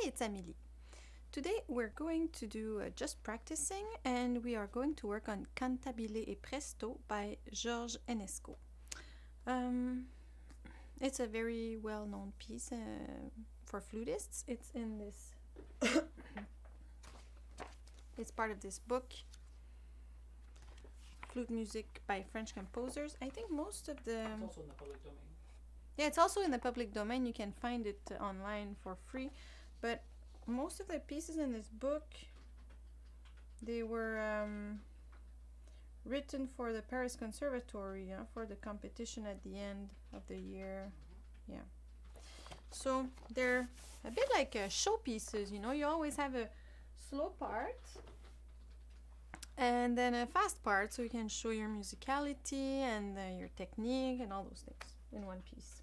it's Amelie. Today we're going to do just practicing, and we are going to work on Cantabile et Presto by George Enescu. It's a very well-known piece for flutists. It's in this it's part of this book, Flute Music by French Composers. I think most of the... It's also in the public domain. Yeah, it's also in the public domain. You can find it online for free. But most of the pieces in this book, they were written for the Paris Conservatory, for the competition at the end of the year. Yeah. So they're a bit like show pieces, you know. You always have a slow part and then a fast part, so you can show your musicality and your technique and all those things in one piece.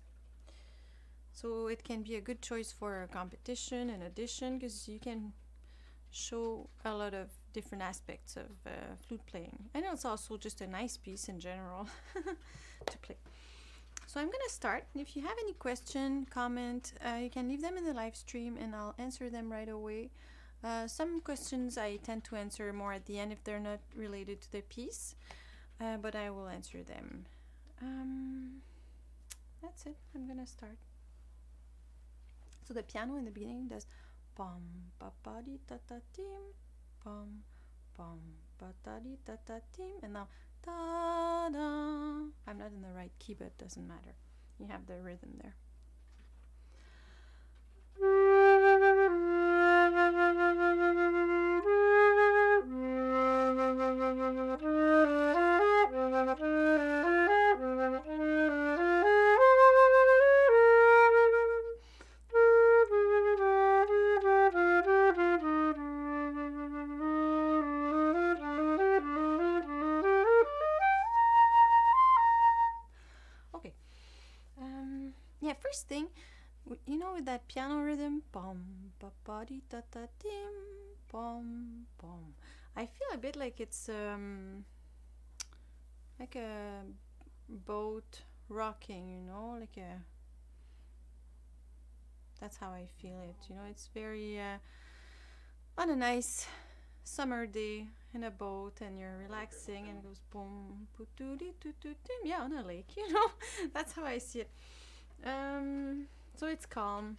So it can be a good choice for a competition and audition, because you can show a lot of different aspects of flute playing. And it's also just a nice piece in general to play. So I'm going to start. If you have any question, comment, you can leave them in the live stream and I'll answer them right away. Some questions I tend to answer more at the end if they're not related to the piece, but I will answer them. That's it. I'm going to start. So the piano in the beginning does pom pa pa di ta ta tim, pom pa ta di ta ta tim, and now da da. I'm not in the right key, but it doesn't matter. You have the rhythm there. First thing, you know, with that piano rhythm, pom pa pa di ta ta tim, pom pom. I feel a bit like it's like a boat rocking, you know, like a. That's how I feel it. You know, it's very on a nice summer day in a boat, and you're relaxing, and it goes pom pu tu di tu tu tim. Yeah, on a lake, you know. That's how I see it. So it's calm.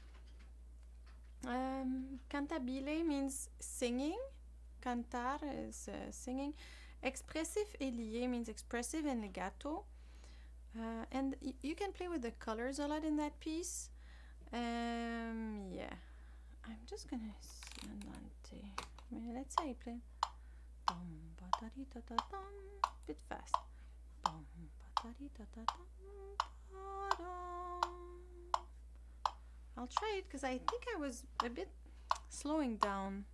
Cantabile means singing. Cantar is singing. Expressif et lié means expressive and legato. And you can play with the colors a lot in that piece. Yeah. I'm just gonna see Andante. Let's say I play. Bit fast. I'll try it because I think I was a bit slowing down.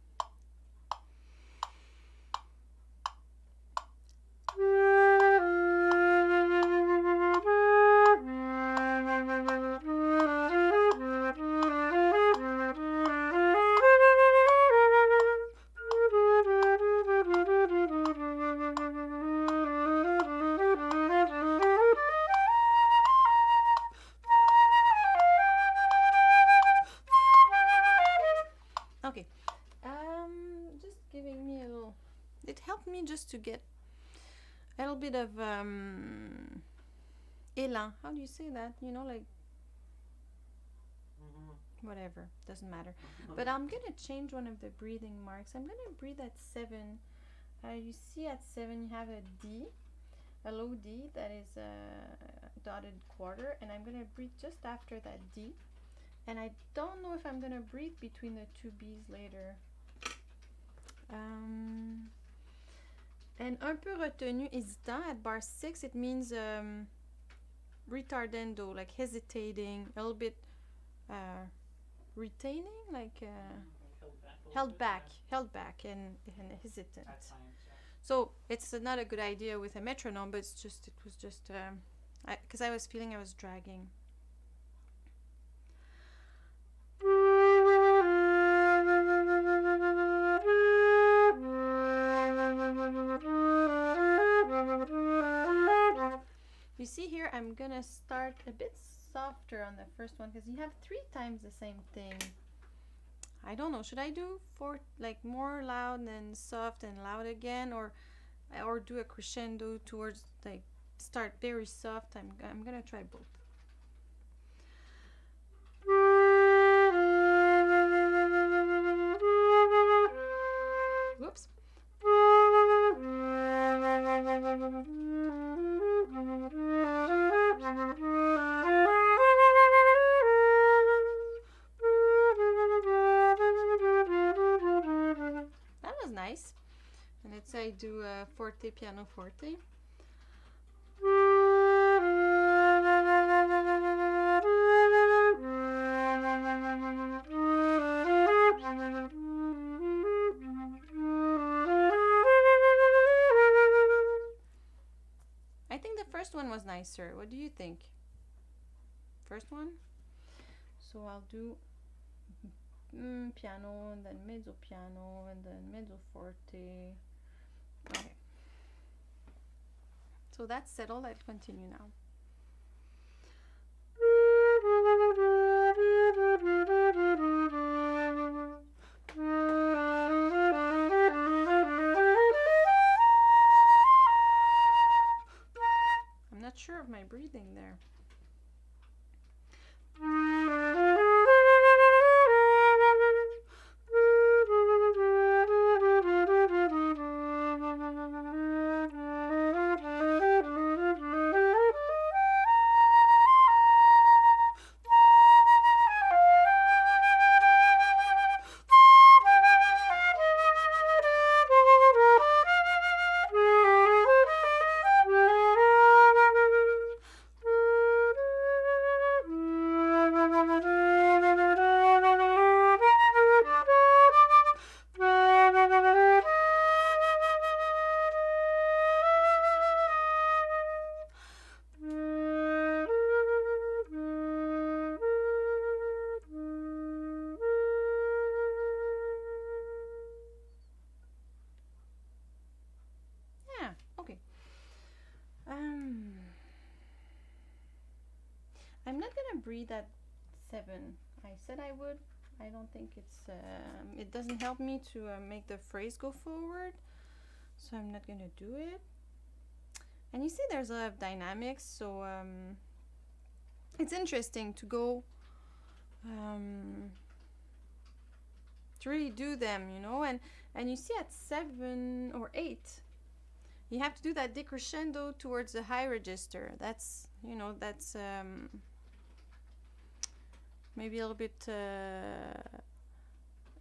Just to get a little bit of élan. How do you say that? You know, like whatever, doesn't matter. But I'm gonna change one of the breathing marks. I'm gonna breathe at 7. You see at 7 you have a D, a low D that is a dotted quarter, and I'm gonna breathe just after that D. And I don't know if I'm gonna breathe between the two B's later. And un peu retenu, hésitant at bar 6, it means retardando, like hesitating, a little bit retaining, like held back and hesitant. So it's not a good idea with a metronome, but it was just because I was feeling I was dragging. You see here, I'm gonna start a bit softer on the first one because you have 3 times the same thing. I don't know, should I do for like more loud and soft and loud again, or do a crescendo towards like start very soft? I'm gonna try both. Whoops. That was nice. And let's say I do a forte, piano forte. I think the first one was nicer. What do you think? First one? So I'll do piano, and then mezzo piano, and then mezzo forte. Okay. So that's settled. I'll continue now. I'm not sure of my breathing there. I'm not gonna breathe at 7. I said I would. I don't think it's it doesn't help me to make the phrase go forward, so I'm not gonna do it. And you see there's a lot of dynamics, so it's interesting to go to really do them, you know. And you see at 7 or 8 you have to do that decrescendo towards the high register. That's, you know, that's maybe a little bit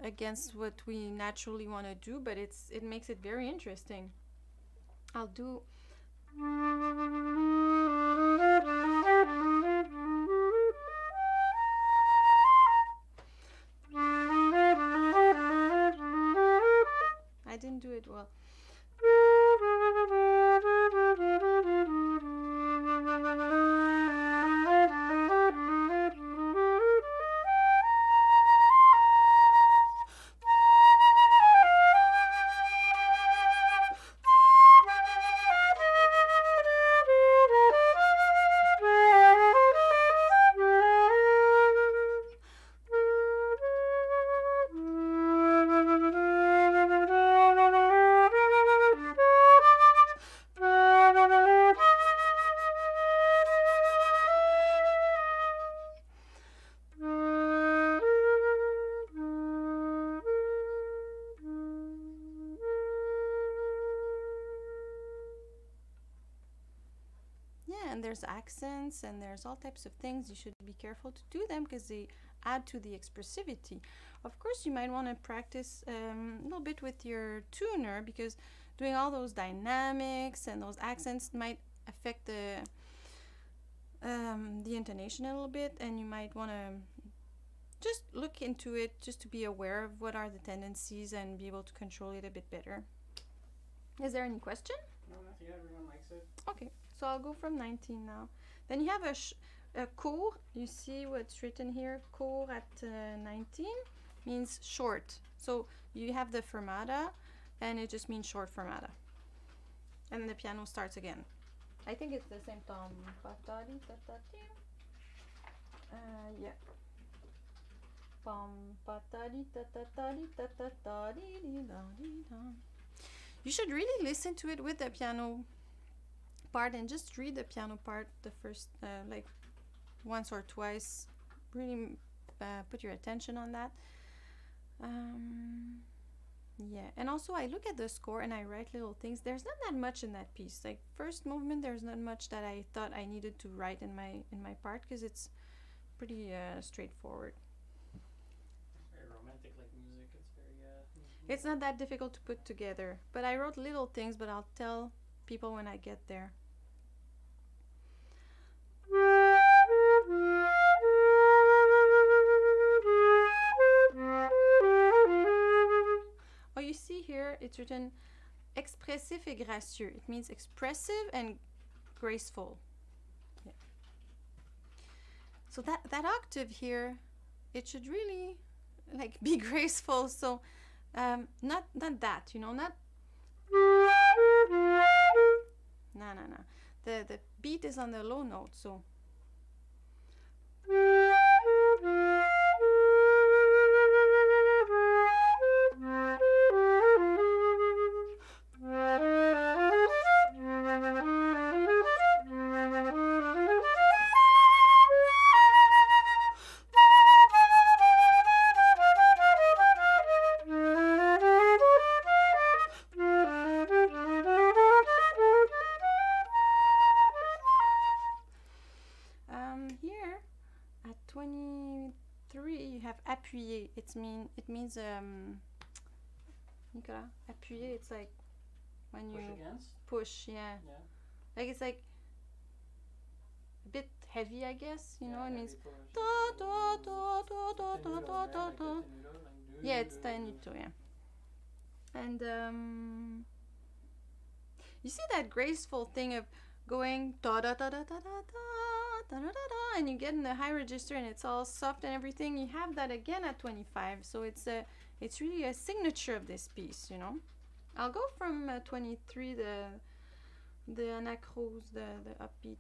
against what we naturally want to do, but it makes it very interesting. I'll do I didn't do it well. And there's accents and there's all types of things. You should be careful to do them because they add to the expressivity. Of course, you might want to practice a little bit with your tuner, because doing all those dynamics and those accents might affect the intonation a little bit, and you might want to just look into it just to be aware of what are the tendencies and be able to control it a bit better. Is there any question? No, nothing. Everyone likes it. Okay. So I'll go from 19 now. Then you have a court. You see what's written here? Court at 19 means short. So you have the fermata, and it just means short fermata. And then the piano starts again. I think it's the same time. Yeah. You should really listen to it with the piano part and just read the piano part the first like once or twice. Really put your attention on that. Yeah, and also I look at the score and I write little things. There's not that much in that piece. Like first movement, there's not much that I thought I needed to write in my part because it's pretty straightforward. It's very romantic like music. It's very It's not that difficult to put together, but I wrote little things, but I'll tell people when I get there. Oh, you see here, it's written expressif et gracieux. It means expressive and graceful. Yeah. So that octave here, it should really like be graceful. So not that, you know, not. No. The beat is on the low note, so. Here at 23 you have appuyé. It means Nicolas, appuyé, it's like when you push, yeah. Like it's like a bit heavy, I guess, you know. It means yeah, it's tenuto, yeah. And you see that graceful thing of going da da da da da da da da da da, and you get in the high register and it's all soft and everything. You have that again at 25, so it's really a signature of this piece, you know. I'll go from 23, the anacros, the upbeat.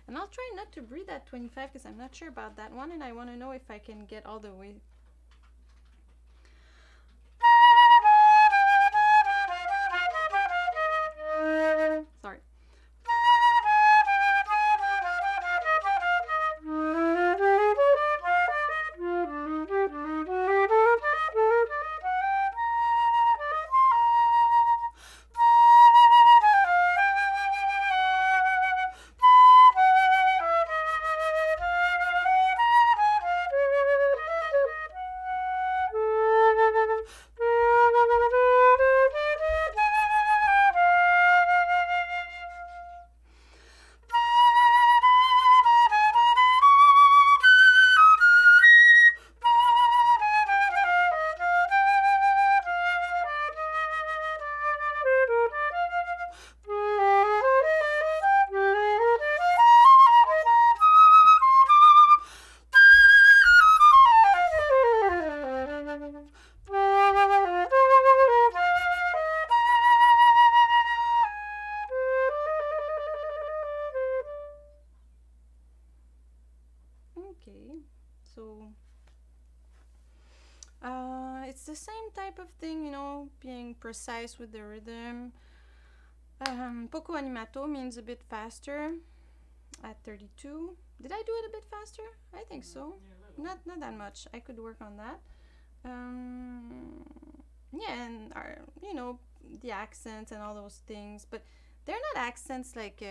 And I'll try not to breathe at 25 because I'm not sure about that one, and I want to know if I can get all the way. Sorry. So it's the same type of thing, you know, being precise with the rhythm. Poco animato means a bit faster at 32. Did I do it a bit faster? I think so. Yeah, not that much. I could work on that. Yeah, and you know, the accents and all those things, but they're not accents like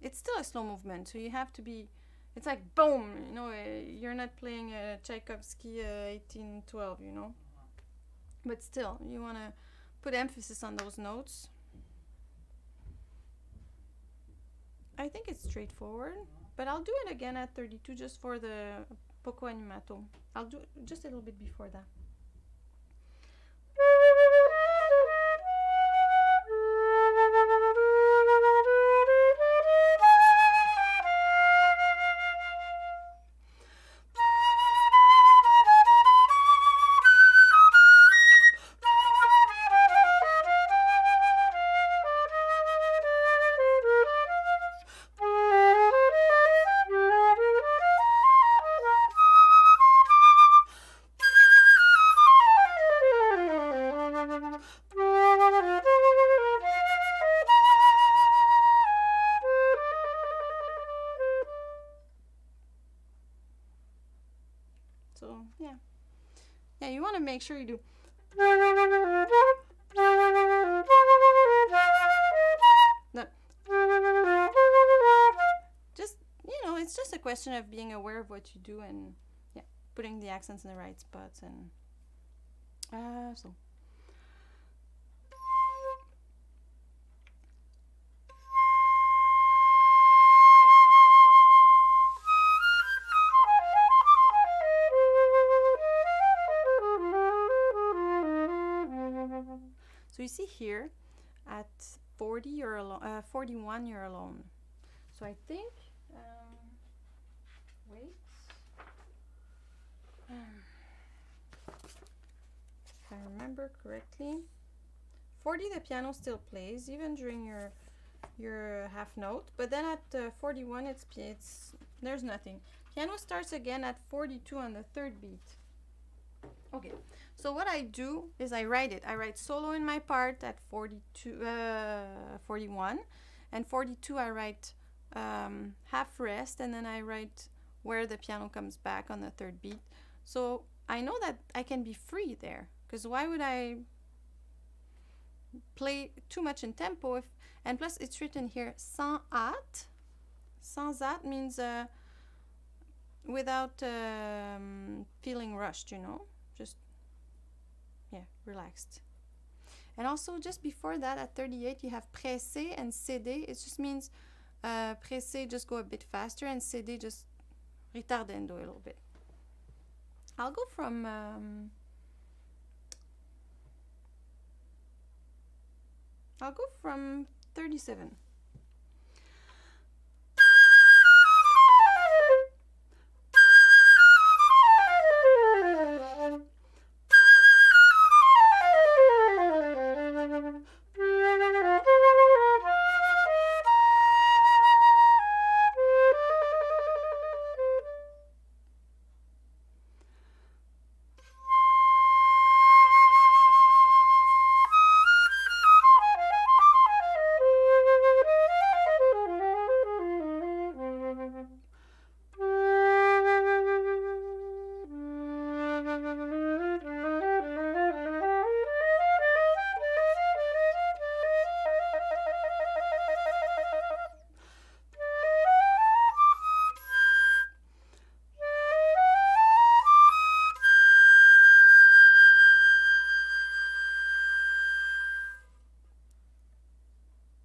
it's still a slow movement, so you have to be. It's like boom, you know. You're not playing Tchaikovsky 1812, you know. But still, you want to put emphasis on those notes. I think it's straightforward, but I'll do it again at 32 just for the poco animato. I'll do just a little bit before that. So yeah, you want to make sure you do. No. Just, it's just a question of being aware of what you do and putting the accents in the right spots and so. So you see here, at 40 you're alone, 41 you're alone. So I think, wait, if I remember correctly, 40 the piano still plays even during your half note, but then at 41 there's nothing. Piano starts again at 42 on the third beat. Okay, so what I do is I write it. I write solo in my part at 41, and 42 I write half rest, and then I write where the piano comes back on the third beat. So I know that I can be free there, because why would I play too much in tempo and plus it's written here sans hâte. Sans hâte means without feeling rushed, just relaxed. And also just before that at 38 you have pressé and cédé. It just means pressé, just go a bit faster, and cédé, just retardando a little bit. I'll go from 37.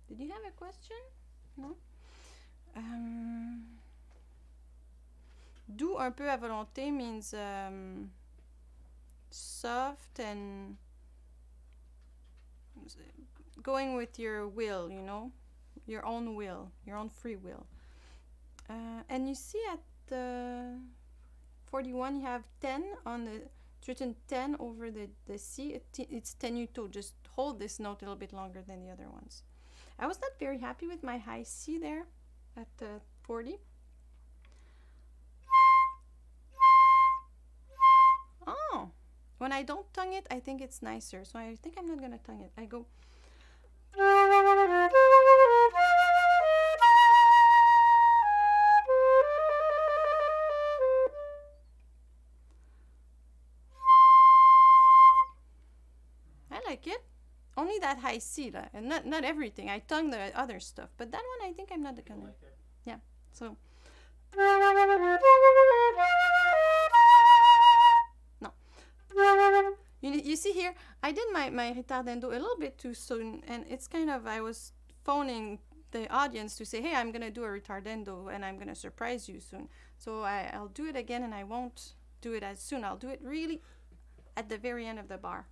Did you have a question? No? Doux un peu à volonté means soft and going with your will, your own will, your own free will. And you see at the 41 you have 10 on the, it's written 10 over the C. It's tenuto. Just hold this note a little bit longer than the other ones. I was not very happy with my high C there at 40. Oh, when I don't tongue it, I think it's nicer. So I think I'm not gonna tongue it. I go. I like it. Only that high C, and not everything. I tongue the other stuff, but that one I think I'm not gonna. Like it. Yeah. So. No. You see here, I did my retardando a little bit too soon, and it's kind of, I was phoning the audience to say, hey, I'm gonna do a retardando and I'm gonna surprise you soon. So I'll do it again, and I won't do it as soon. I'll do it really at the very end of the bar.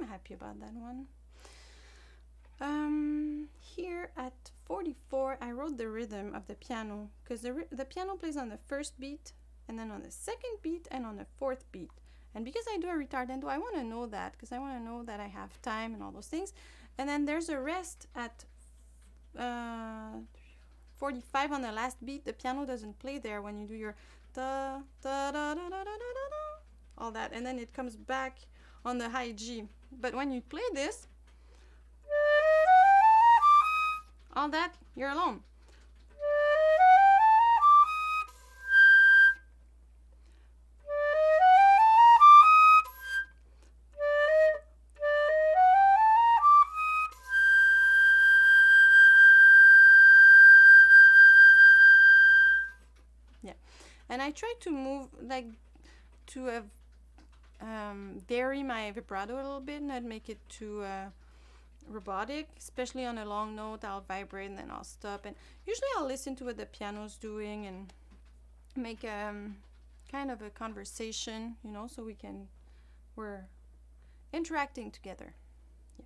Happy about that one. Here at 44, I wrote the rhythm of the piano, because the piano plays on the first beat, and then on the second beat, and on the fourth beat. And because I do a ritardando, I want to know that, because I want to know that I have time and all those things. And then there's a rest at 45 on the last beat. The piano doesn't play there when you do your da da da da da da da da, all that, and then it comes back on the high G. But when you play this, all that, you're alone. Yeah, and I try to move, like, to vary my vibrato a little bit, not make it too robotic. Especially on a long note, I'll vibrate and then I'll stop, and usually I'll listen to what the piano's doing and make kind of a conversation, you know, so we're interacting together. Yeah.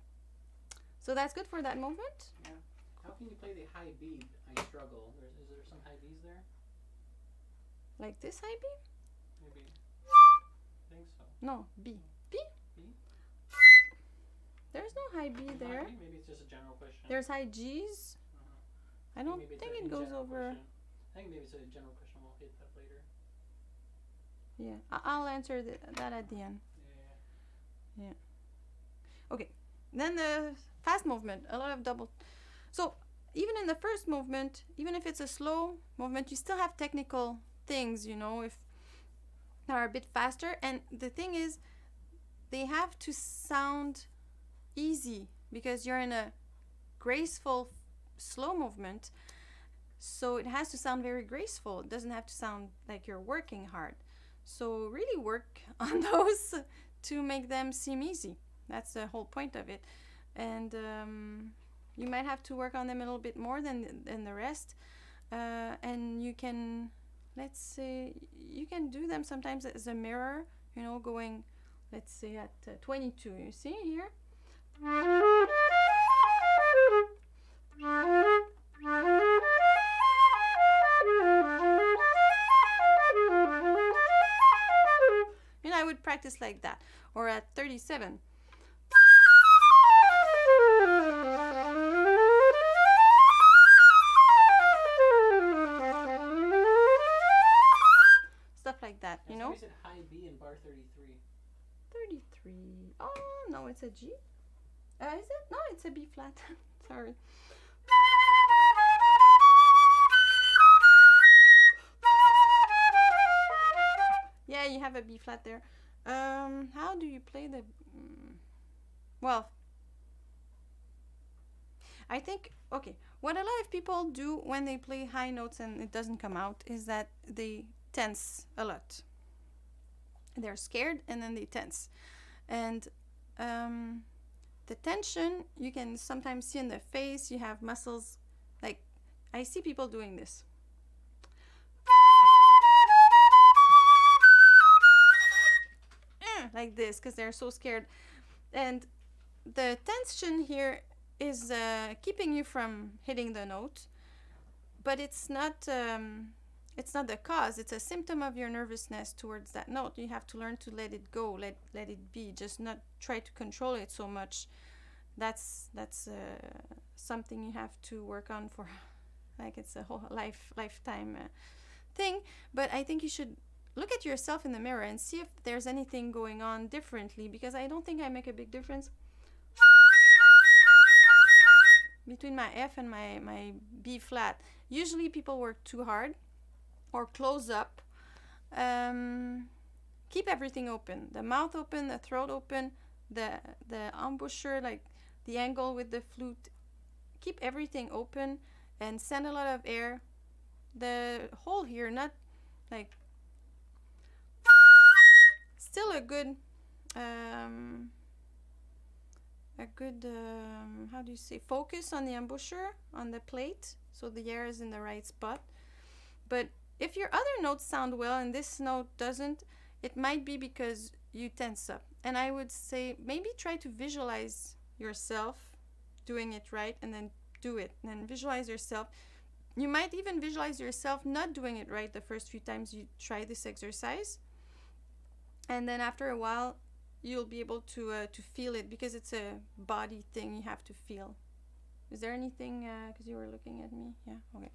So that's good for that movement. Yeah. How can you play the high B? I struggle. Is there some high B's there? Like this high B? Maybe. I think so. No, B. B? B? There's no high B there. Maybe it's just a general question. There's high G's. I don't think it goes over. Question. I think maybe it's a general question. We'll hit that later. Yeah, I'll answer that at the end. Yeah. Okay. Then the fast movement, a lot of double. So even in the first movement, even if it's a slow movement, you still have technical things, you know, if that are a bit faster. And the thing is, they have to sound easy because you're in a graceful slow movement, so it has to sound very graceful. It doesn't have to sound like you're working hard. So really work on those to make them seem easy. That's the whole point of it. And you might have to work on them a little bit more than the rest, and you can, let's say, you can do them sometimes as a mirror, you know, going, let's say at 22, you see here. You know, I would practice like that. Or at 37. Stuff like that, you know? You said high B in bar 33. 33. Oh, no, it's a G. Is it? No, it's a B flat. Sorry. Yeah, you have a B flat there. How do you play the... Well, I think, okay, what a lot of people do when they play high notes and it doesn't come out is that they tense a lot. They're scared and then they tense. And the tension you can sometimes see in the face. You have muscles, like I see people doing this. Like this, because they're so scared. And the tension here is keeping you from hitting the note, but it's not the cause. It's a symptom of your nervousness towards that note. You have to learn to let it go, let it be, just not try to control it so much. That's something you have to work on for, like, it's a whole lifetime thing. But I think you should look at yourself in the mirror and see if there's anything going on differently, because I don't think I make a big difference between my F and my B flat. Usually people work too hard or close up. Keep everything open, the mouth open, the throat open, the embouchure, like the angle with the flute. Keep everything open and send a lot of air. The hole here, not like, still a good how do you say, focus on the embouchure, on the plate, so the air is in the right spot. But if your other notes sound well and this note doesn't, it might be because you tense up. And I would say maybe try to visualize yourself doing it right, and then do it, and then visualize yourself. You might even visualize yourself not doing it right the first few times you try this exercise, and then after a while you'll be able to feel it, because it's a body thing you have to feel. Is there anything, because you were looking at me? Yeah, okay.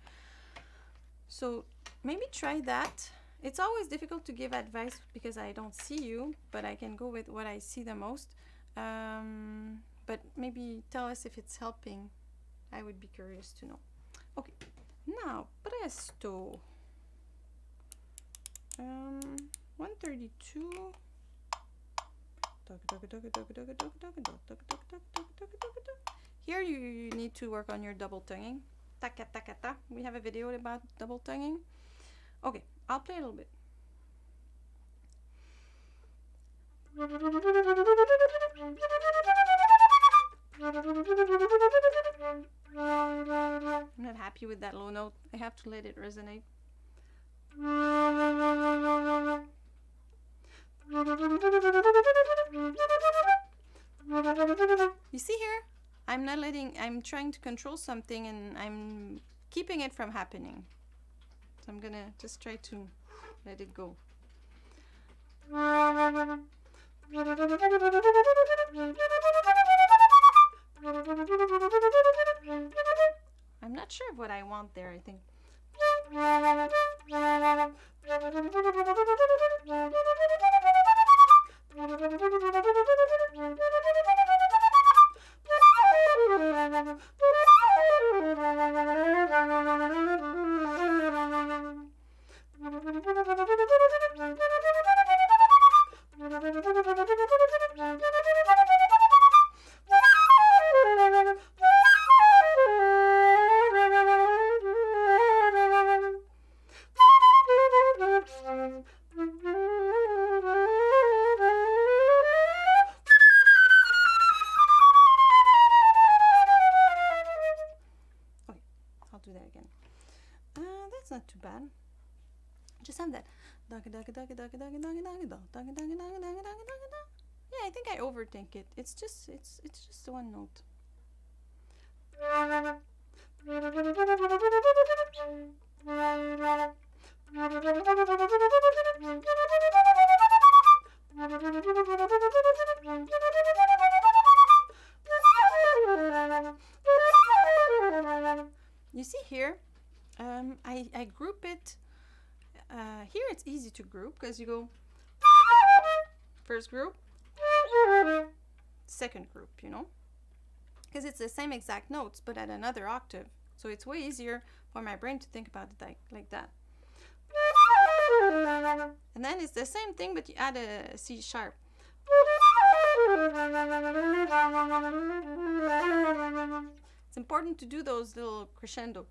So maybe try that. It's always difficult to give advice because I don't see you, but I can go with what I see the most. But maybe tell us if it's helping. I would be curious to know. Okay, now Presto. 132. Here you need to work on your double tonguing. Taka taka ta. We have a video about double tonguing. Okay, I'll play a little bit. I'm not happy with that low note. I have to let it resonate. You see here? I'm trying to control something and I'm keeping it from happening. So I'm gonna just try to let it go. I'm not sure of what I want there, I think. That's not too bad. Just have that. Yeah, I think I overthink it. It's just one note. You see here, I group it. Here it's easy to group because you go first group, second group, you know, because it's the same exact notes but at another octave. So it's way easier for my brain to think about it like that. And then it's the same thing but you add a C sharp. It's important to do those little crescendo.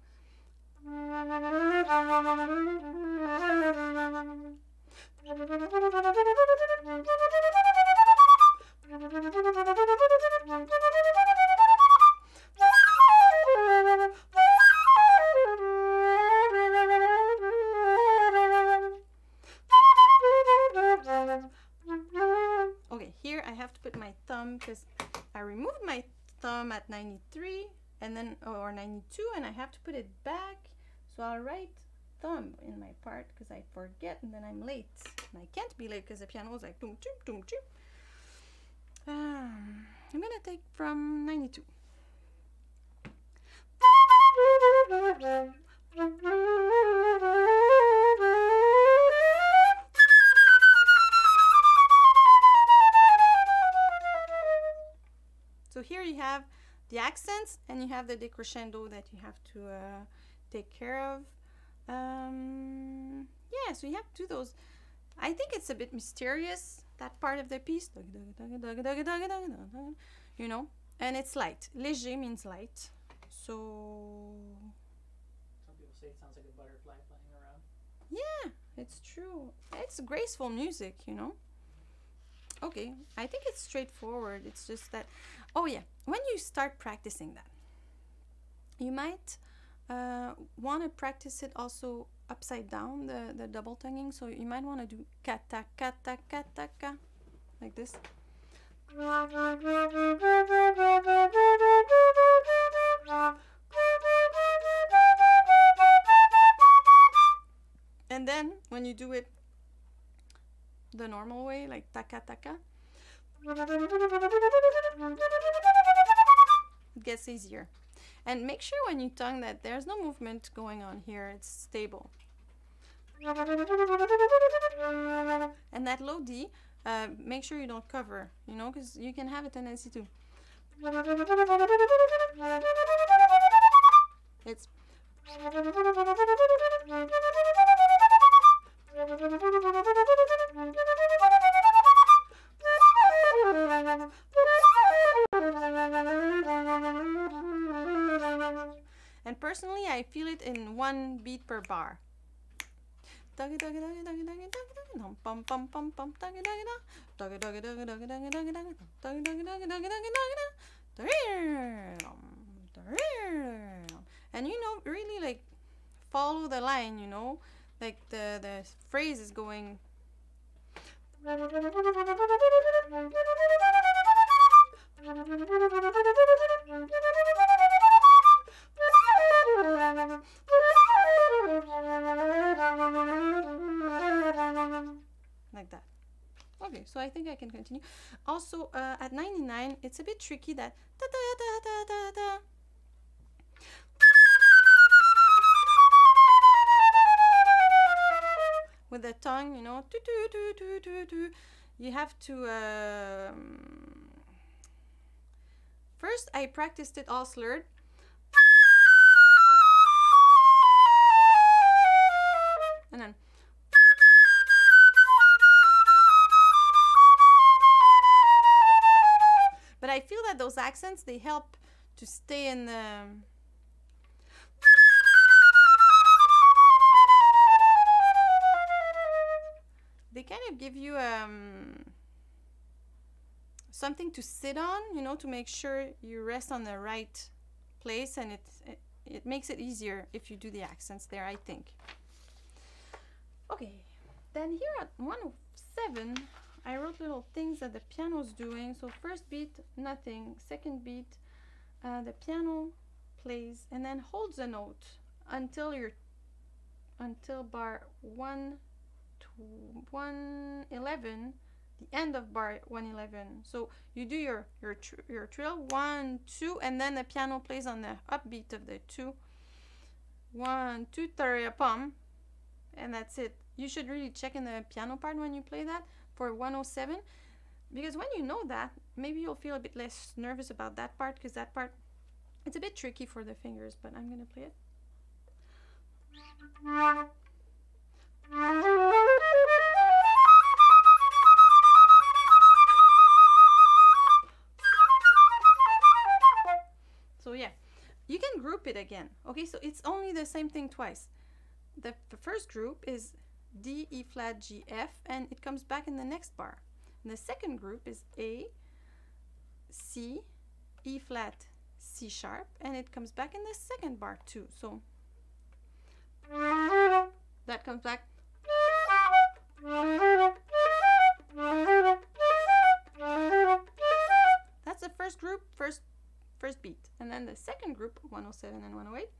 Okay, here I have to put my thumb because I removed my thumb at 93 and then or 92 and I have to put it back. So I'll write thumb in my part because I forget and then I'm late. And I can't be late because the piano is like boom, choom, boom, choom. I'm gonna take from 92. you have the accents and you have the decrescendo that you have to take care of. Yeah, so you have to do those. I think it's a bit mysterious, that part of the piece, you know, and it's light. Léger means light. So Some people say it sounds like a butterfly flying around. yeah, it's true. It's graceful music, you know. Okay, I think it's straightforward. It's just that, oh yeah, when you start practicing that, you might want to practice it also upside down, the double tonguing. So you might want to do kata kata kata ka, like this. And then when you do it the normal way, like taka taka, it gets easier. And make sure when you tongue that there's no movement going on here, it's stable. And that low D, make sure you don't cover, you know, because you can have a tendency to. It's. And personally, I feel it in one beat per bar. And you know, really like follow the line, you know, like the phrase is going. Like that. Okay, so I think I can continue. Also, at 99, it's a bit tricky that da da da da da da. With the tongue, you know, you have to. First, I practiced it all slurred. And then. But I feel that those accents, they help to stay in the. They kind of give you something to sit on, you know, to make sure you rest on the right place, and it makes it easier if you do the accents there, I think. Okay, then here at 107, I wrote little things that the piano's doing. So first beat, nothing. Second beat, the piano plays and then holds a note until bar 111, the end of bar 111. So you do your trill 1 2, and then the piano plays on the upbeat of the 2. 1 2 3 pom, and that's it. You should really check in the piano part when you play that for 107, because when you know that, maybe you'll feel a bit less nervous about that part, because that part, it's a bit tricky for the fingers, but I'm gonna play it. So yeah, you can group it again. Okay, so it's only the same thing twice. The first group is D, E flat, G, F, and it comes back in the next bar. And the second group is A, C, E flat, C sharp, and it comes back in the second bar too. So that comes back. That's the first group, first beat. And then the second group, 107 and 108.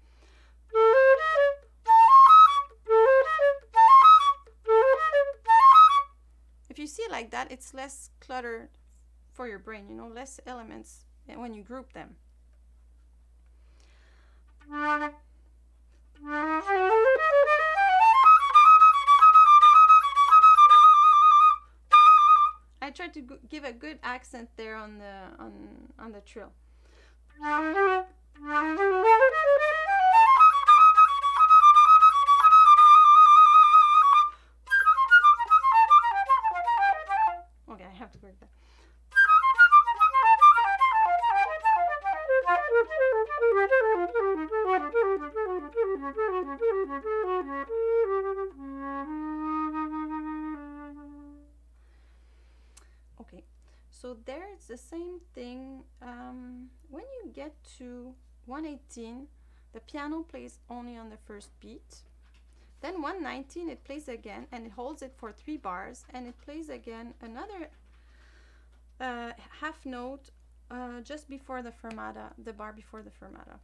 If you see it like that, it's less cluttered for your brain, you know, less elements when you group them. I tried to give a good accent there on the trill. Okay, I have to work that. Okay, so there it's the same thing. When you get to 118, the piano plays only on the first beat. Then 119, it plays again, and it holds it for 3 bars, and it plays again another half note just before the fermata, the bar before the fermata.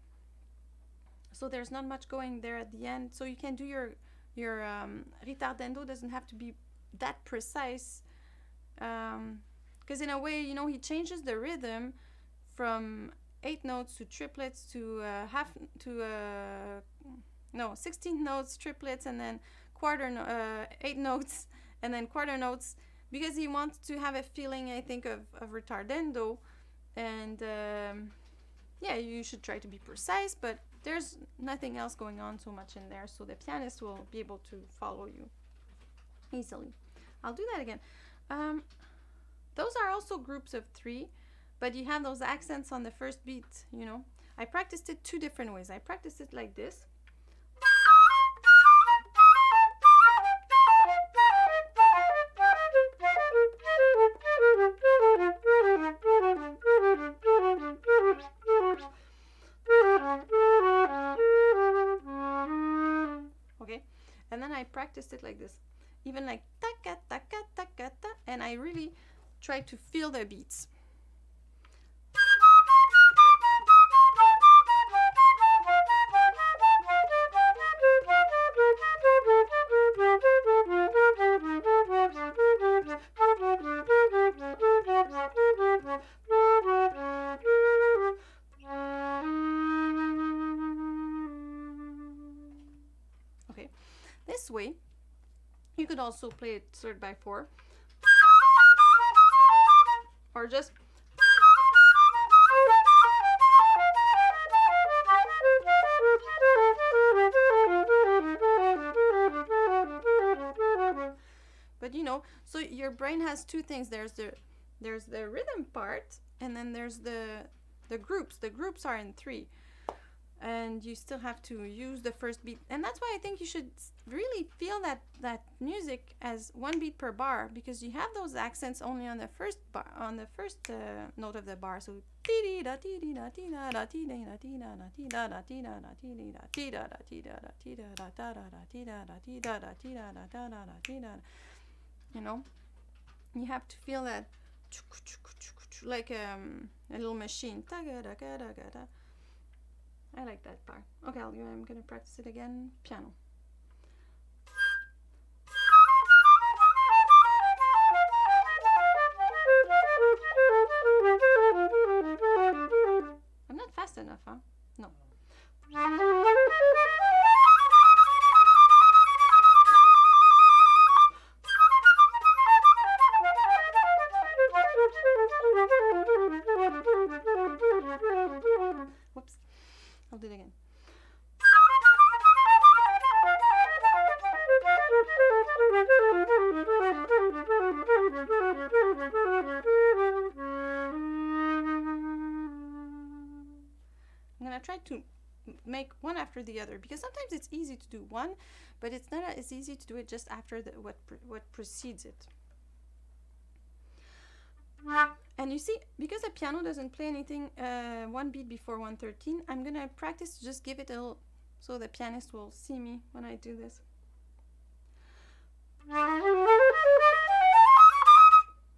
So there's not much going there at the end. So you can do your ritardando doesn't have to be that precise, because in a way, you know, he changes the rhythm from 8 notes to triplets to 16 notes, triplets, and then 8 notes, and then quarter notes, because he wants to have a feeling, I think, of ritardando. And yeah, you should try to be precise, but there's nothing else going on so much in there, so the pianist will be able to follow you easily. I'll do that again. Those are also groups of 3, but you have those accents on the first beat, you know. I practiced it 2 different ways. I practiced it like this. Okay, and then I practiced it like this, even like taka taka taka ta, and I really try to feel the beats. Okay, this way you could also play it third by 4, or just but you know, so your brain has 2 things. There's the rhythm part, and then there's the groups. The groups are in 3, and you still have to use the first beat, and that's why I think you should really feel that music as 1 beat per bar, because you have those accents only on the first bar, on the first note of the bar. So you know, you have to feel that like a little machine. I like that part. Okay, I'm gonna practice it again. Piano. I'm not fast enough, huh? No. Whoops. I'll do it again. I'm gonna try to make one after the other, because sometimes it's easy to do one, but it's not as easy to do it just after what precedes it. And you see, because the piano doesn't play anything 1 beat before 113, I'm gonna practice to just give it a little, so the pianist will see me when I do this. Am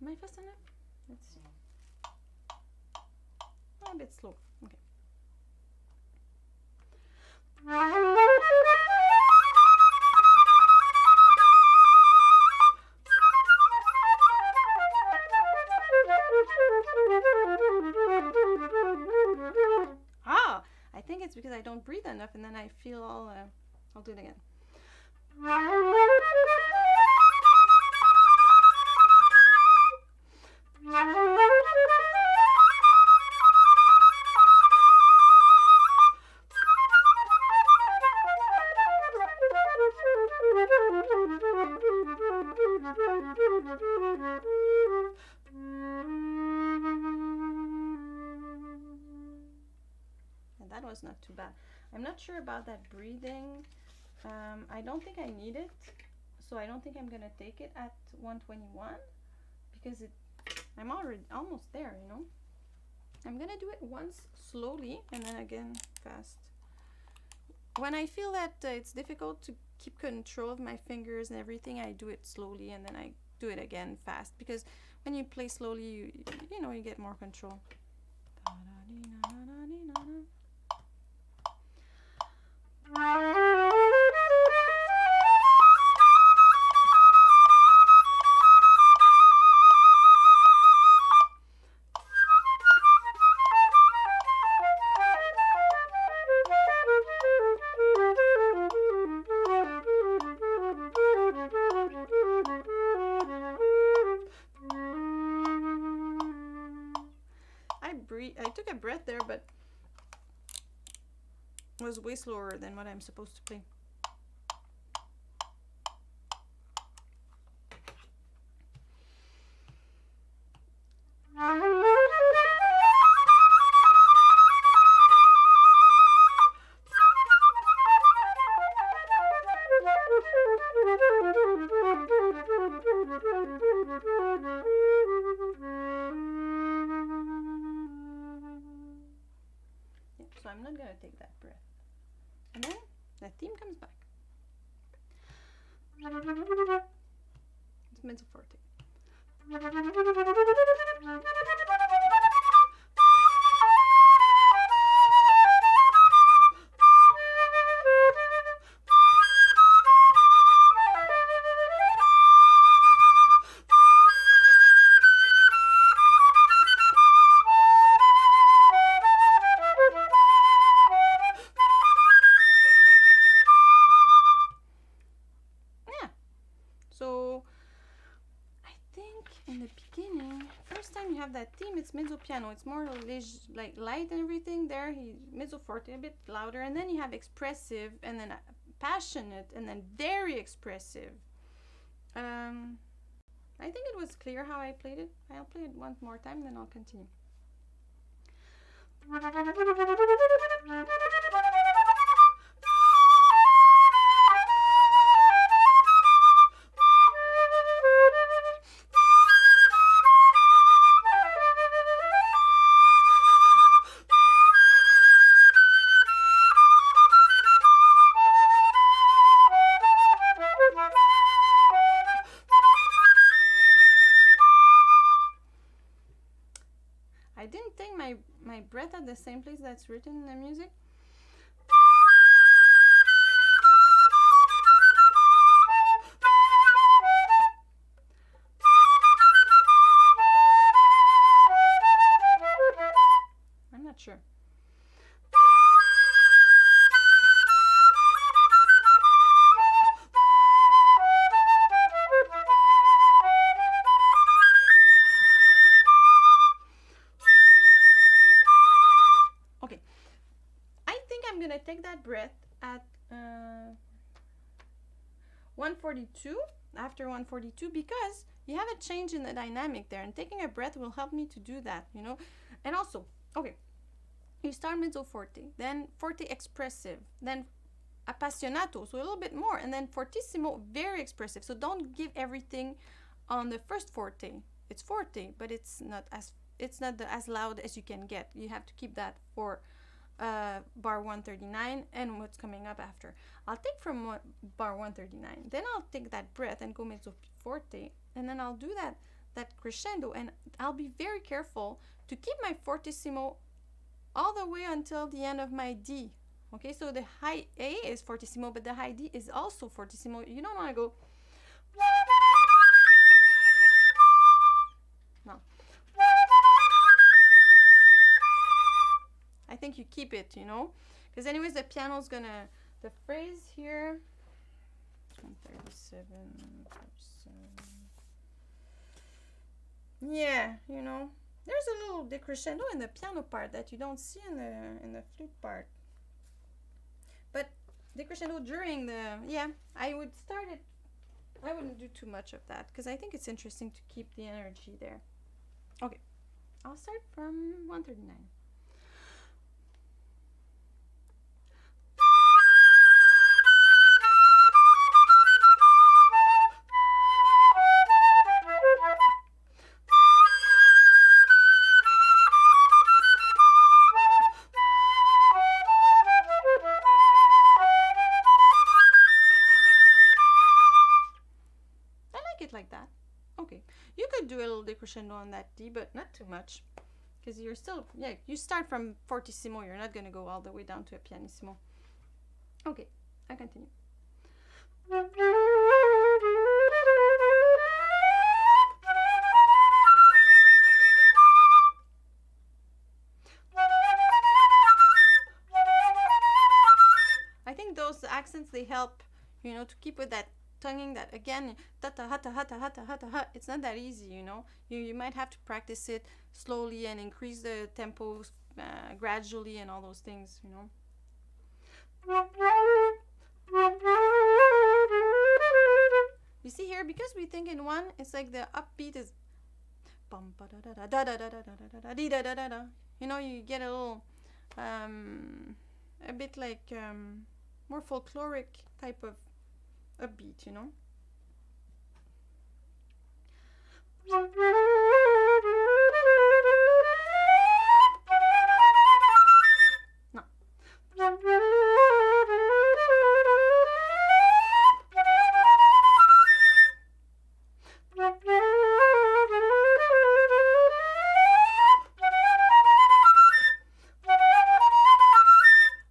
I fast enough? Let's see. Oh, a bit slow. Okay. Ah, I think it's because I don't breathe enough, and then I feel all, I'll do it again. was not too bad. I'm not sure about that breathing. I don't think I need it, so I don't think I'm gonna take it at 121 because I'm already almost there, you know. I'm gonna do it once slowly and then again fast. When I feel that it's difficult to keep control of my fingers and everything, I do it slowly and then I do it again fast, because when you play slowly, you know, you get more control. I took a breath there, but it was way slower than what I'm supposed to play. So I'm not gonna take that breath. And then the theme comes back. It's mezzo forte. That theme, it's mezzo piano, it's more like light and everything. There he mezzo forte, a bit louder, and then you have expressive, and then passionate, and then very expressive. I think it was clear how I played it. I'll play it one more time, then I'll continue. I didn't take my breath at the same place that's written in the music. I'm not sure. Take that breath at 142, after 142, because you have a change in the dynamic there, and taking a breath will help me to do that, you know. And also, okay, you start mezzo forte, then forte expressive, then appassionato, so a little bit more, and then fortissimo, very expressive. So don't give everything on the first forte. It's forte, but it's not as loud as you can get. You have to keep that for bar 139 and what's coming up after. I'll take from bar 139, then I'll take that breath and go mezzo forte, and then I'll do that crescendo, and I'll be very careful to keep my fortissimo all the way until the end of my D. Okay, so the high A is fortissimo, but the high D is also fortissimo. You don't want to go no. I think you keep it, you know, because anyways the piano's gonna, the phrase here, 137, yeah, you know, there's a little decrescendo in the piano part that you don't see in the flute part, but decrescendo during the, yeah, I would start it, I wouldn't do too much of that because I think it's interesting to keep the energy there. Okay, I'll start from 139. crescendo on that D, but not too much. Because you're still, yeah, you start from fortissimo, you're not going to go all the way down to a pianissimo. Okay, I continue. I think those accents, they help, you know, to keep with that tonguing, that again, ta-ta, hata, hata, hata, hata, ha. It's not that easy, you know. You might have to practice it slowly and increase the tempo gradually and all those things, you know. You see here, because we think in one, it's like the upbeat is bum ba da da da da da da da da da da da da da. You know, you get a little a bit like more folkloric type of upbeat, you know. No.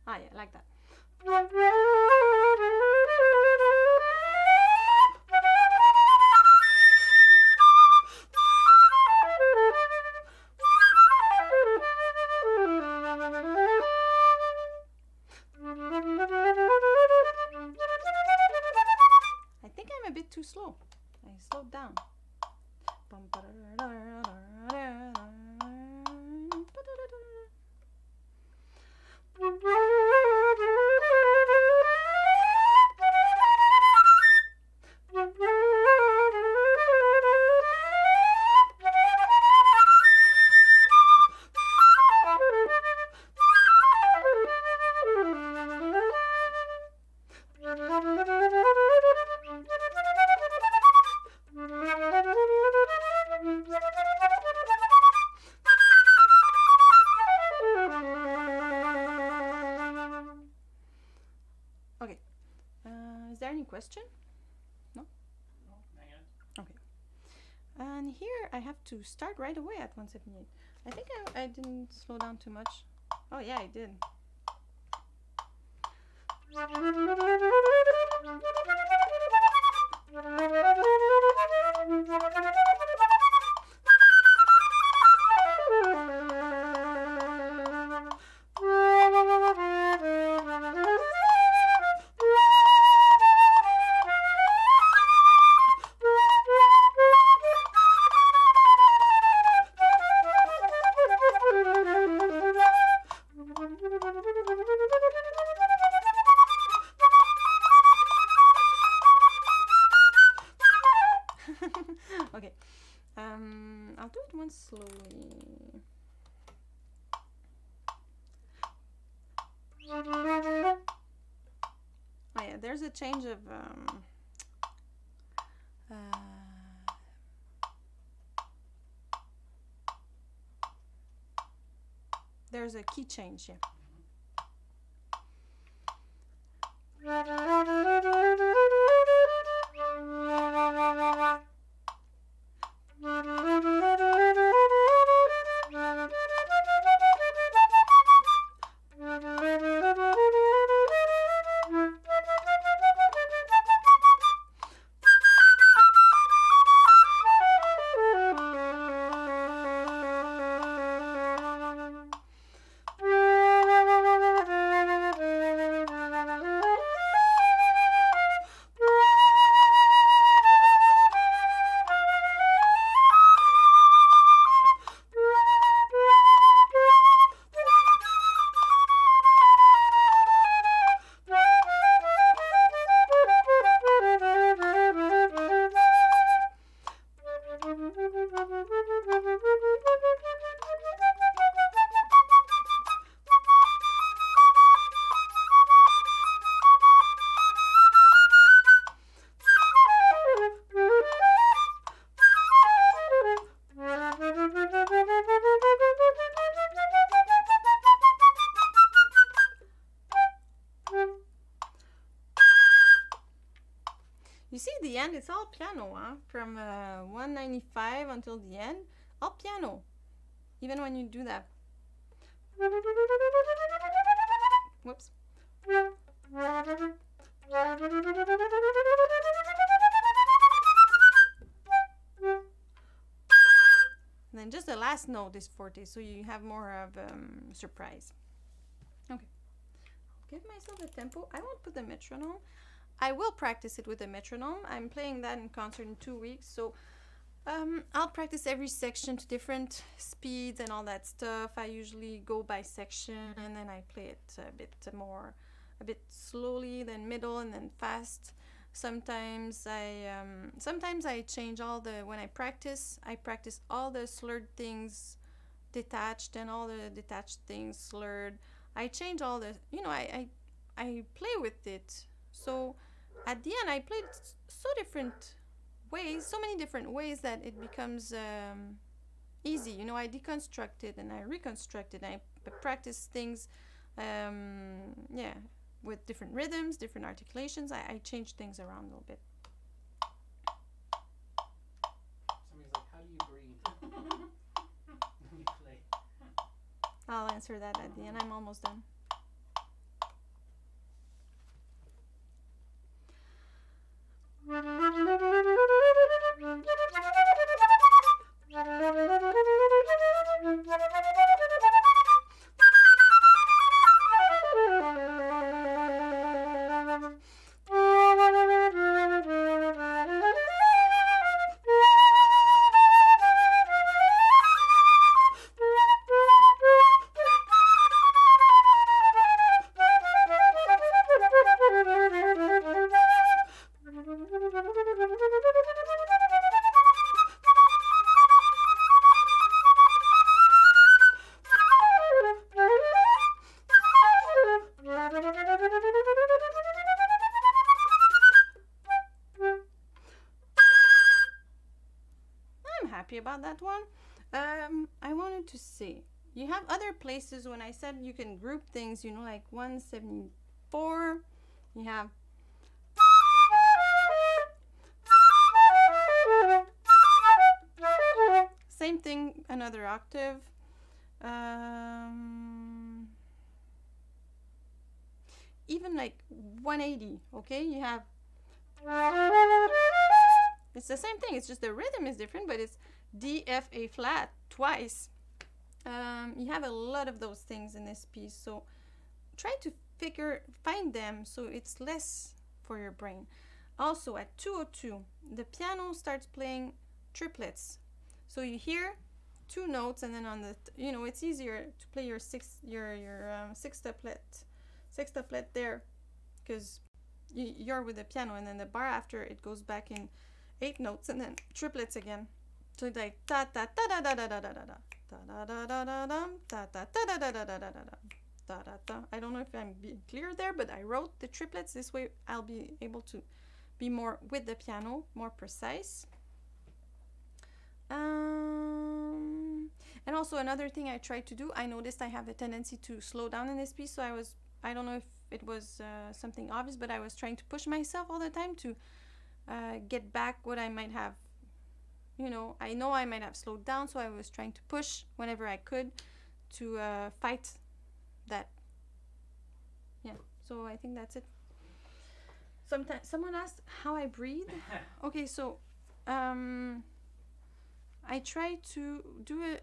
Ah, yeah, like that. I think I'm a bit too slow. I slowed down. Okay. Is there any question? No? No, hang on. Okay. And here I have to start right away at 178. I think I didn't slow down too much. Oh yeah, I did. Okay. I'll do it once slowly. Oh yeah, there's a change of there's a key change here. end, it's all piano, huh? From 195 until the end, all piano. Even when you do that. Whoops. And then just the last note is forte, so you have more of surprise. Okay. Give myself a tempo. I won't put the metronome. I will practice it with a metronome. I'm playing that in concert in 2 weeks, so I'll practice every section to different speeds and all that stuff. I usually go by section and then I play it a bit slowly, then middle, and then fast. Sometimes I change all the, when I practice all the slurred things detached and all the detached things slurred. I change all the, you know, I play with it. So at the end I played so many different ways that it becomes easy. You know, I deconstruct it and I reconstruct it. I practice things, yeah, with different rhythms, different articulations. I change things around a little bit. Somebody's like, how do you breathe when you play? I'll answer that at the end. I'm almost done. About that one. I wanted to say, you have other places when I said you can group things, you know, like 174, you have same thing, another octave. Even like 180, okay, you have, it's the same thing, it's just the rhythm is different, but it's D, F, A flat twice. You have a lot of those things in this piece, so try to find them so it's less for your brain. Also at 202, the piano starts playing triplets. So you hear 2 notes, and then on the, you know, it's easier to play your sextuplet there, because you're with the piano, and then the bar after it goes back in 8 notes, and then triplets again. So it's like ta ta ta da da da da da da da da da da da da ta ta ta da da da da da da da da da. I don't know if I'm being clear there, but I wrote the triplets this way. I'll be able to be more with the piano, more precise. And also another thing I tried to do, I noticed I have a tendency to slow down in this piece, so I don't know if it was something obvious, but I was trying to push myself all the time to get back what I might have, you know I might have slowed down, so I was trying to push whenever I could to fight that. Yeah, so I think that's it. Sometimes someone asked how I breathe. Okay, so I try to do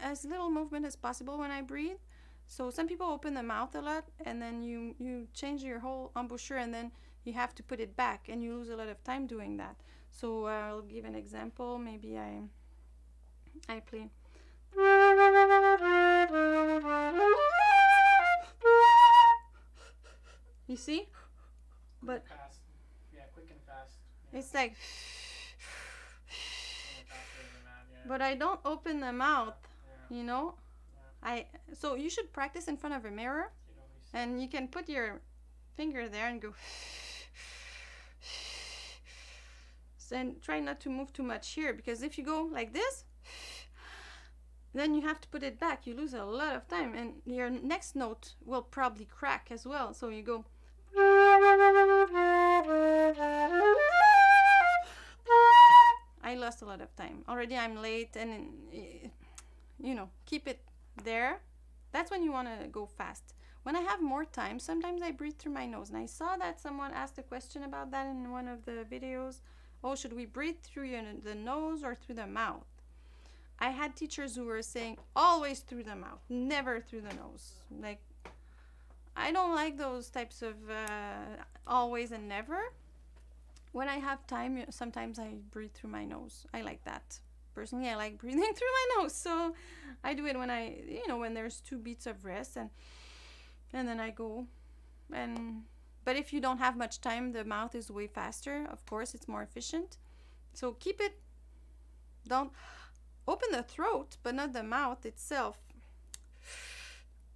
as little movement as possible when I breathe. So some people open the mouth a lot, and then you change your whole embouchure, and then you have to put it back, and you lose a lot of time doing that. So I'll give an example. Maybe I play. You see? But fast. Yeah, quick and fast. Yeah. It's like. Yeah. But I don't open the mouth. Yeah. You know. Yeah. So you should practice in front of a mirror, and you can put your finger there and go. And try not to move too much here, because if you go like this, then you have to put it back. You lose a lot of time, and your next note will probably crack as well. So you go. I lost a lot of time. Already I'm late, and you know, keep it there. That's when you want to go fast. When I have more time, sometimes I breathe through my nose. And I saw that someone asked a question about that in one of the videos. Oh, should we breathe through the nose or through the mouth? I had teachers who were saying always through the mouth, never through the nose. Like, I don't like those types of always and never. When I have time, sometimes I breathe through my nose. I like that. Personally, I like breathing through my nose, so I do it when when there's 2 beats of rest, and then I go. But if you don't have much time, the mouth is way faster. Of course, it's more efficient. So keep it. Don't open the throat, but not the mouth itself.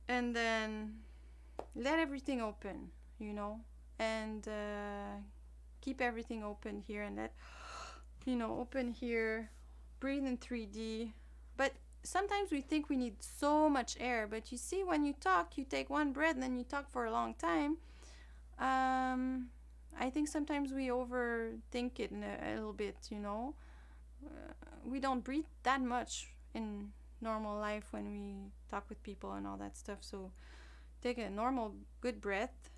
And then let everything open, and keep everything open here, and let, open here. Breathe in 3D. But sometimes we think we need so much air, but you see, when you talk, you take one breath and then you talk for a long time. I think sometimes we overthink it a little bit, we don't breathe that much in normal life when we talk with people and all that stuff. So take a normal good breath,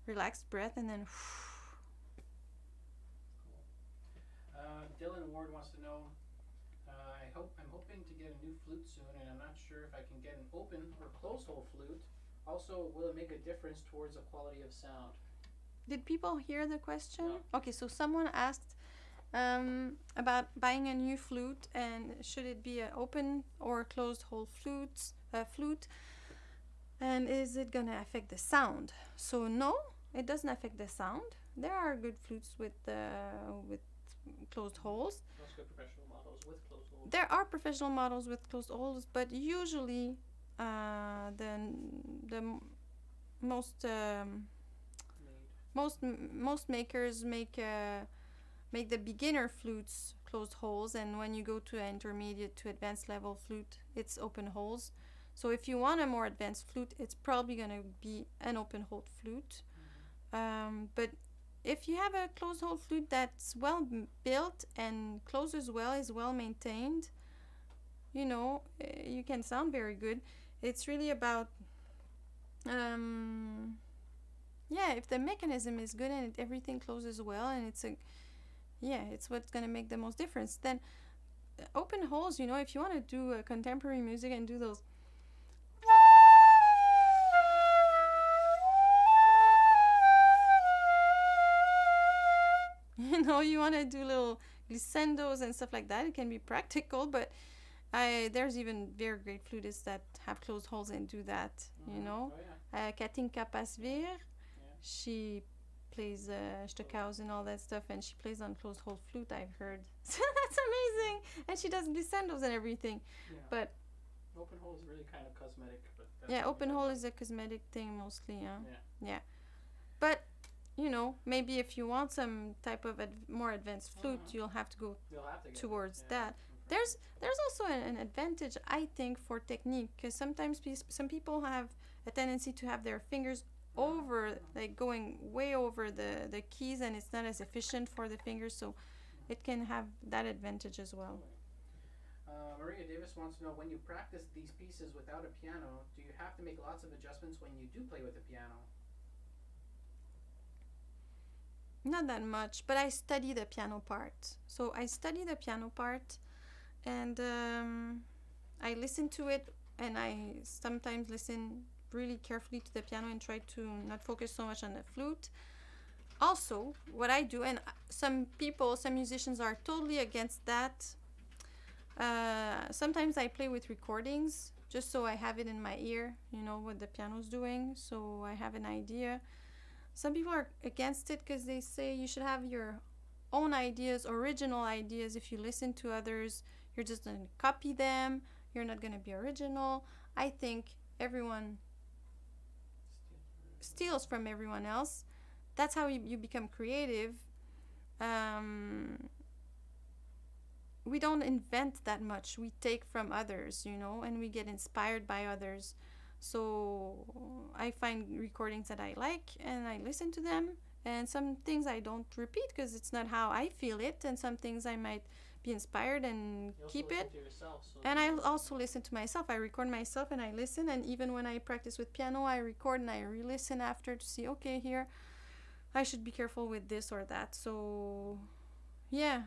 relaxed breath, and then Dylan Ward wants to know, I'm hoping to get a new flute soon, and I'm not sure if I can get an open or closed hole flute. Also, will it make a difference towards the quality of sound? Did people hear the question? No. Okay, so someone asked about buying a new flute, and should it be an open or closed hole flute, and is it gonna affect the sound? So no, it doesn't affect the sound. There are good flutes with closed holes. Let's go professional models with closed holes. There are professional models with closed holes, but usually the most makers make the beginner flutes closed holes, and when you go to an intermediate to advanced level flute, it's open holes. So if you want a more advanced flute, it's probably gonna be an open hole flute. But if you have a closed hole flute that's well built and closes well, is well maintained, you can sound very good. It's really about if the mechanism is good and everything closes well, and it's what's gonna make the most difference. Then open holes, if you want to do contemporary music and do those you want to do little glissandos and stuff like that, it can be practical, but there's even very great flutists that have closed holes and do that. Katinka Pasvir, she plays Stockhausen and all that stuff, and she plays on closed hole flute, I've heard. So that's amazing, and she does glissandos and everything. But open hole is really kind of cosmetic, but open hole is a cosmetic thing mostly. But maybe if you want some type of more advanced flute, you'll have to go towards that. There's also an advantage, I think, for technique, because sometimes some people have a tendency to have their fingers over, like going way over the keys, and it's not as efficient for the fingers, so it can have that advantage as well. Maria Davis wants to know, when you practice these pieces without a piano, do you have to make lots of adjustments when you do play with a piano? Not that much, but I study the piano part. So I study the piano part, and I listen to it, and I sometimes listen really carefully to the piano and try to not focus so much on the flute. Also, what I do, and some musicians are totally against that. Sometimes I play with recordings just so I have it in my ear, what the piano's doing, so I have an idea. Some people are against it because they say you should have your own ideas, original ideas. If you listen to others, you're just going to copy them. You're not going to be original. I think everyone steals from everyone else. That's how you become creative. We don't invent that much. We take from others, and we get inspired by others. So I find recordings that I like, and I listen to them, and some things I don't repeat because it's not how I feel it, and some things I might be inspired and You also keep listen it. to yourself, so And I also listen to myself. I record myself and I listen. And even when I practice with piano, I record and I re-listen after to see, okay, here I should be careful with this or that. So, yeah.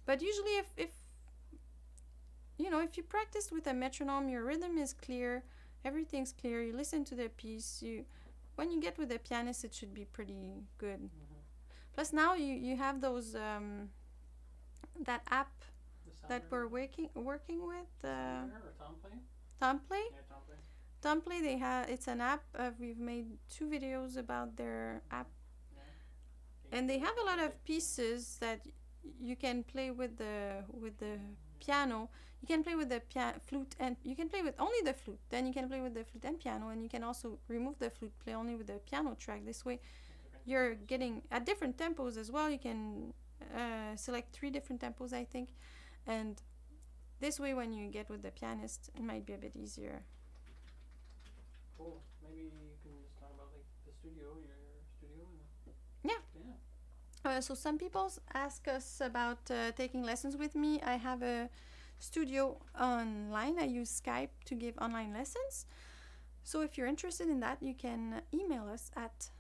But usually, if you know, if you practice with a metronome, your rhythm is clear, everything's clear. You listen to the piece. When you get with a pianist, it should be pretty good. Plus, now you have those that app that we're working with. Tomplay. Tomplay. They have. It's an app. We've made 2 videos about their app, and they have a lot of pieces that you can play with the piano. You can play with the flute, and you can play with only the flute. Then you can play with the flute and piano, and you can also remove the flute, play only with the piano track. This way, you're getting at different tempos as well. You can select 3 different tempos, I think, and this way, when you get with the pianist, it might be a bit easier. Cool. Maybe you can just talk about like the studio, your studio. So some people ask us about taking lessons with me. I have a studio online. I use Skype to give online lessons. So if you're interested in that, you can email us at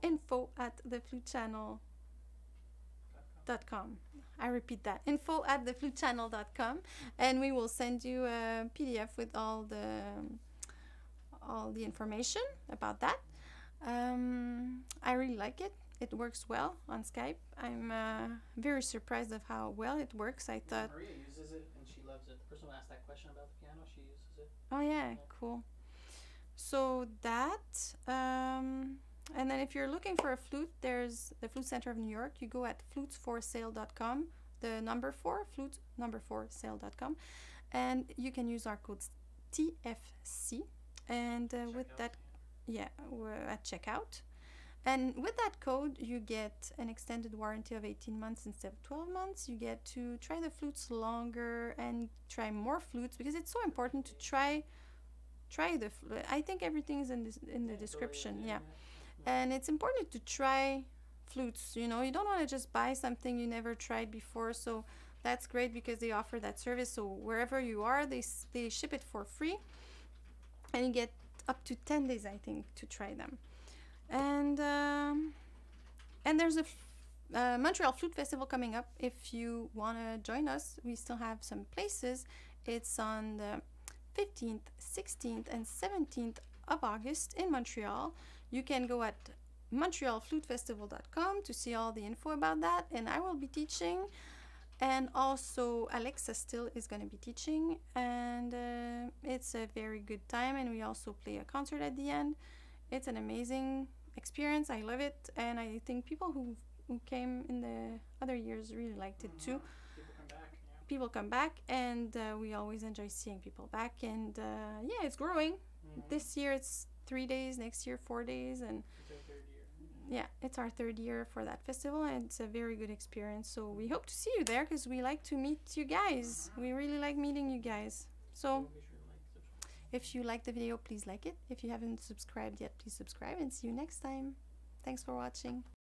info@theflutechannel.com. I repeat that, info@theflutechannel.com, and we will send you a PDF with all the information about that. I really like it. It works well on Skype. I'm very surprised of how well it works. I thought Maria uses it and she loves it. The person who asked that question about the piano, she uses it. Oh yeah, cool. So that, and then if you're looking for a flute, there's the Flute Center of New York. You go at flutesforsale.com, the number 4, flute number 4 sale.com, and you can use our code TFC, and with that, we're at checkout. And with that code, you get an extended warranty of 18 months instead of 12 months. You get to try the flutes longer and try more flutes, because it's so important to try the flute. I think everything is in the description, and it's important to try flutes. You know, you don't want to just buy something you never tried before. So that's great because they offer that service. So wherever you are, they ship it for free, and you get up to 10 days, I think, to try them. And there's a Montreal Flute Festival coming up. If you want to join us, we still have some places. It's on the 15th, 16th, and 17th of August in Montreal. You can go at montrealflutefestival.com to see all the info about that. And I will be teaching. And also Alexa still is going to be teaching. And it's a very good time. And we also play a concert at the end. It's an amazing experience. I love it, and I think people who came in the other years really liked it too. People come back, and we always enjoy seeing people back. And it's growing. This year it's 3 days, next year 4 days, and it's our 3rd year for that festival, and it's a very good experience. So we hope to see you there, because we like to meet you guys. We really like meeting you guys. So if you like the video, please like it. If you haven't subscribed yet, please subscribe, and see you next time. Thanks for watching.